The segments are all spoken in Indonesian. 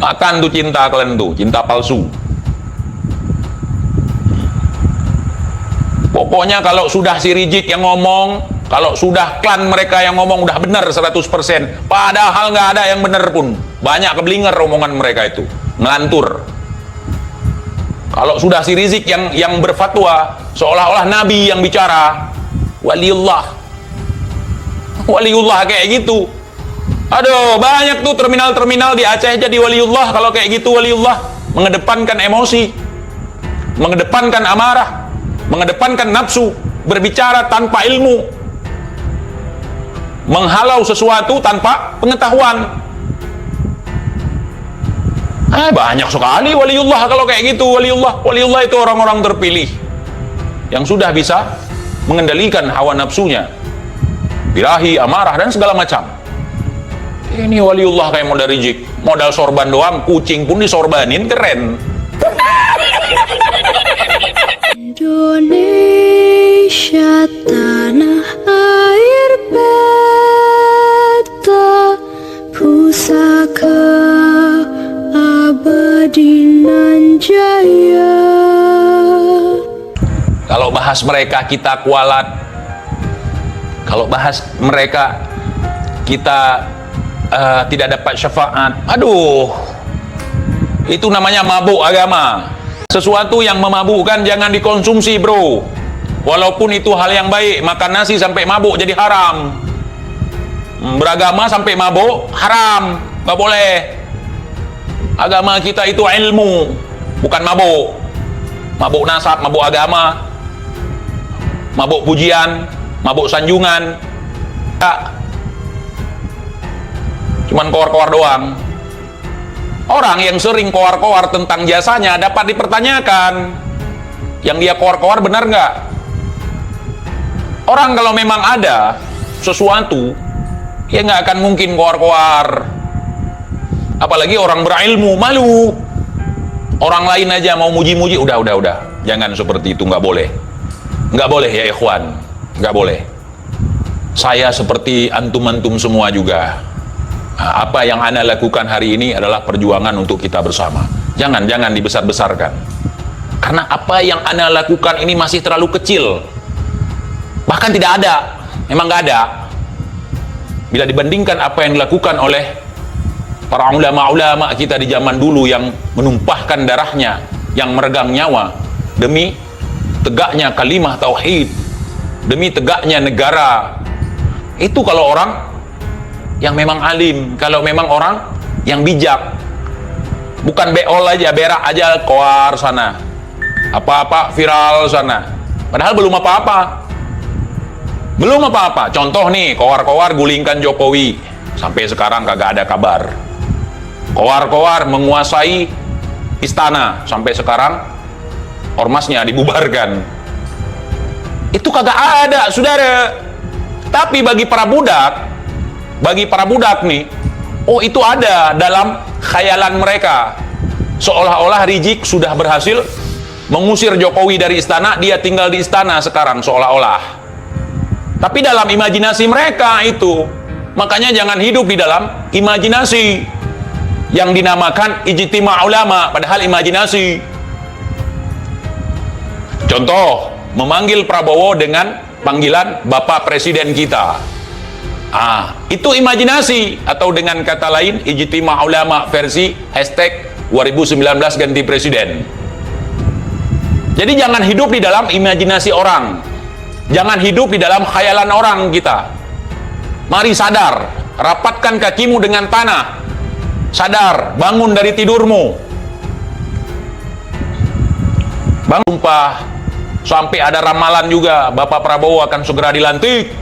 Makan tuh cinta kalian tuh, cinta palsu. Pokoknya kalau sudah si Rizik yang ngomong, kalau sudah klan mereka yang ngomong udah benar 100%. Padahal nggak ada yang benar pun. Banyak keblinger omongan mereka itu, ngelantur. Kalau sudah si Rizik yang berfatwa, seolah-olah Nabi yang bicara, waliullah kayak gitu. Aduh, banyak tuh terminal-terminal di Aceh jadi waliullah. Kalau kayak gitu waliullah mengedepankan emosi, mengedepankan amarah, mengedepankan nafsu, berbicara tanpa ilmu, menghalau sesuatu tanpa pengetahuan. Banyak sekali waliullah kalau kayak gitu. Waliullah itu orang-orang terpilih yang sudah bisa mengendalikan hawa nafsunya, birahi, amarah, dan segala macam. Ini waliullah kayak modal Rizik, modal sorban doang, kucing pun disorbanin, keren. Indonesia tanah air beta, pusaka abadi nan jaya. Kalau bahas mereka kita kualat, kalau bahas mereka kita tidak dapat syafaat. Aduh, itu namanya mabuk agama. Sesuatu yang memabukkan jangan dikonsumsi, bro. Walaupun itu hal yang baik, makan nasi sampai mabuk jadi haram. Beragama sampai mabuk haram, nggak boleh. Agama kita itu ilmu, bukan mabuk. Mabuk nasab, mabuk agama, mabuk pujian, mabuk sanjungan. Cuman koar-koar doang. Orang yang sering koar-koar tentang jasanya dapat dipertanyakan, yang dia koar-koar benar nggak? Orang kalau memang ada sesuatu, ya nggak akan mungkin koar-koar. Apalagi orang berilmu, malu. Orang lain aja mau muji-muji, udah. Jangan seperti itu, nggak boleh. Nggak boleh ya ikhwan, nggak boleh. Saya seperti antum-antum semua juga. Apa yang Anda lakukan hari ini adalah perjuangan untuk kita bersama. Jangan dibesar-besarkan. Karena apa yang Anda lakukan ini masih terlalu kecil. Bahkan tidak ada. Memang nggak ada. Bila dibandingkan apa yang dilakukan oleh para ulama-ulama kita di zaman dulu yang menumpahkan darahnya, yang meregang nyawa demi tegaknya kalimah tauhid, demi tegaknya negara. Itu kalau orang yang memang alim, kalau memang orang yang bijak. Bukan beol aja, berak aja, koar sana, apa-apa viral sana, padahal belum apa-apa. Contoh nih, koar-koar gulingkan Jokowi, sampai sekarang kagak ada kabar. Koar-koar menguasai istana, sampai sekarang ormasnya dibubarkan. Itu kagak ada, saudara. Tapi bagi para budak nih, oh itu ada dalam khayalan mereka. Seolah-olah Rizik sudah berhasil mengusir Jokowi dari istana, dia tinggal di istana sekarang seolah-olah. Tapi dalam imajinasi mereka itu, makanya jangan hidup di dalam imajinasi yang dinamakan ijtima ulama, padahal imajinasi. Contoh, memanggil Prabowo dengan panggilan Bapak Presiden kita. Itu imajinasi, atau dengan kata lain ijtima ulama versi #2019 ganti presiden. Jadi jangan hidup di dalam imajinasi orang, jangan hidup di dalam khayalan orang kita. Mari sadar, rapatkan kakimu dengan tanah, sadar, bangun dari tidurmu, bangun. Sumpah, sampai ada ramalan juga Bapak Prabowo akan segera dilantik.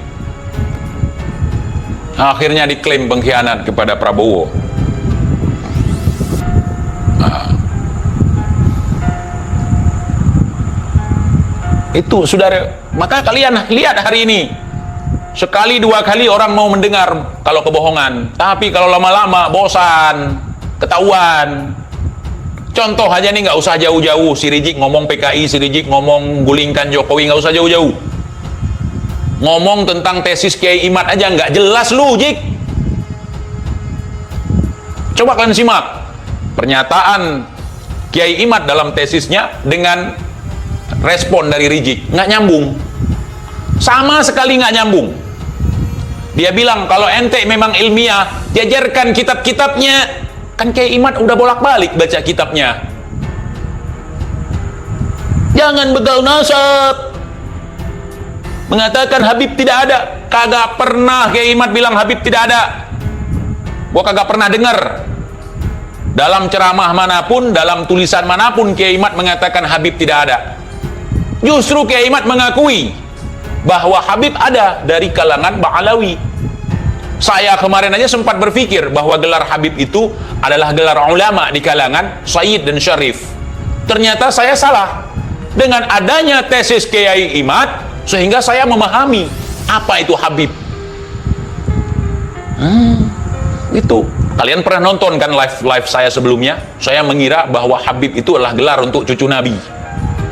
Akhirnya diklaim pengkhianat kepada Prabowo. Itu saudara. Maka kalian lihat hari ini, sekali dua kali orang mau mendengar kalau kebohongan, tapi kalau lama-lama bosan, ketahuan. Contoh aja nih, nggak usah jauh-jauh. Si Rizik ngomong PKI, si Rizik ngomong gulingkan Jokowi, nggak usah jauh-jauh. Ngomong tentang tesis Kiai Imad aja nggak jelas lu, Jik. Coba kalian simak. pernyataan Kiai Imad dalam tesisnya dengan respon dari Rizik. Nggak nyambung. Sama sekali nggak nyambung. Dia bilang, kalau ente memang ilmiah, jajarkan kitab-kitabnya. Kan Kiai Imad udah bolak-balik baca kitabnya. Jangan begal nasab. Mengatakan Habib tidak ada. Kagak pernah Kiai Imad bilang Habib tidak ada. Gua kagak pernah dengar. Dalam ceramah manapun, dalam tulisan manapun Kiai Imad mengatakan Habib tidak ada. Justru Kiai Imad mengakui bahwa Habib ada dari kalangan Ba'alawi. Saya kemarin aja sempat berpikir bahwa gelar Habib itu adalah gelar ulama di kalangan Sayyid dan Syarif. Ternyata saya salah. Dengan adanya tesis Kiai Imad, sehingga saya memahami apa itu Habib. Itu. Kalian pernah nonton kan live saya sebelumnya? Saya mengira bahwa Habib itu adalah gelar untuk cucu Nabi.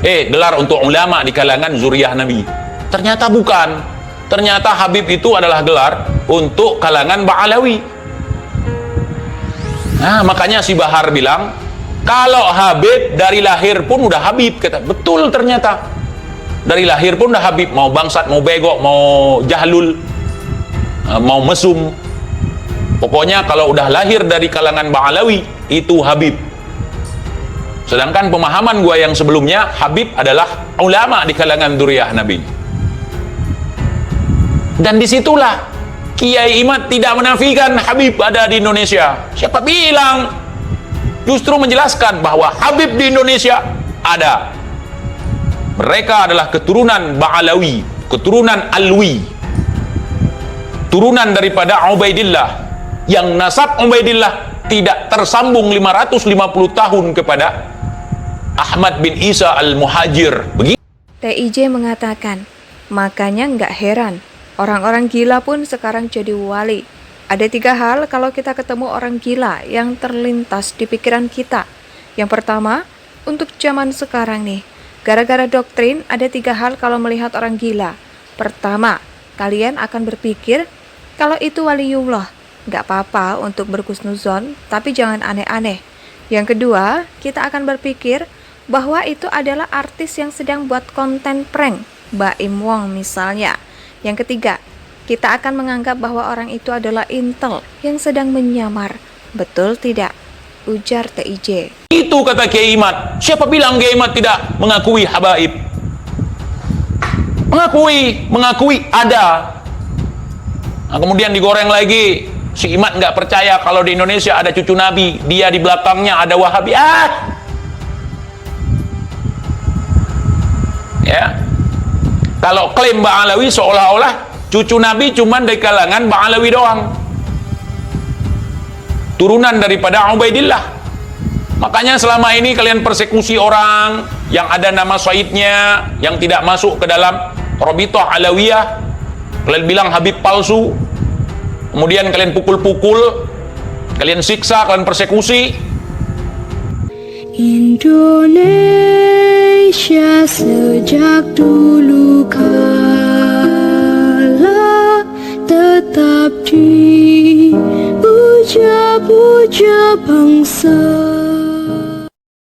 Gelar untuk ulama di kalangan zuriyah Nabi. Ternyata bukan. Ternyata Habib itu adalah gelar untuk kalangan Ba'alawi. Nah, makanya si Bahar bilang, kalau Habib dari lahir pun udah Habib. Kata, betul ternyata. Dari lahir pun udah Habib. Mau bangsat, mau begok, mau jahlul, mau mesum. Pokoknya kalau udah lahir dari kalangan Ba'alawi, itu Habib. Sedangkan pemahaman gua yang sebelumnya, Habib adalah ulama di kalangan zuriyah Nabi. Dan disitulah Kiai Imad tidak menafikan Habib ada di Indonesia. Siapa bilang? Justru menjelaskan bahwa Habib di Indonesia ada. Mereka adalah keturunan Ba'alawi, keturunan Alwi, turunan daripada Ubaidillah, yang nasab Ubaidillah tidak tersambung 550 tahun kepada Ahmad bin Isa al-Muhajir. Begitu. TIJ mengatakan, makanya nggak heran orang-orang gila pun sekarang jadi wali. Ada 3 hal kalau kita ketemu orang gila yang terlintas di pikiran kita. Yang pertama, untuk zaman sekarang nih, gara-gara doktrin ada 3 hal kalau melihat orang gila. Pertama, kalian akan berpikir kalau itu waliullah. Nggak apa-apa untuk berhusnuzon, tapi jangan aneh-aneh. Yang kedua, kita akan berpikir bahwa itu adalah artis yang sedang buat konten prank, Baim Wong misalnya. Yang ketiga, kita akan menganggap bahwa orang itu adalah intel yang sedang menyamar. Betul tidak? Ujar TIJ. Itu kata Kiai Imad. Siapa bilang Kiai Imad tidak mengakui habaib? Mengakui ada. Nah, kemudian digoreng lagi. Si Imad nggak percaya kalau di Indonesia ada cucu Nabi, dia di belakangnya ada Wahabi. Ya. Kalau klaim Ba'alawi seolah-olah cucu Nabi cuma dari kalangan Ba'alawi doang. Turunan daripada Ubaidillah. Makanya selama ini kalian persekusi orang yang ada nama Sayyidnya, yang tidak masuk ke dalam Rabithah Alawiyah. Kalian bilang Habib palsu. Kemudian kalian pukul-pukul, kalian siksa, kalian persekusi. Indonesia sejak dulu kala tetap dipuja-puja bangsa.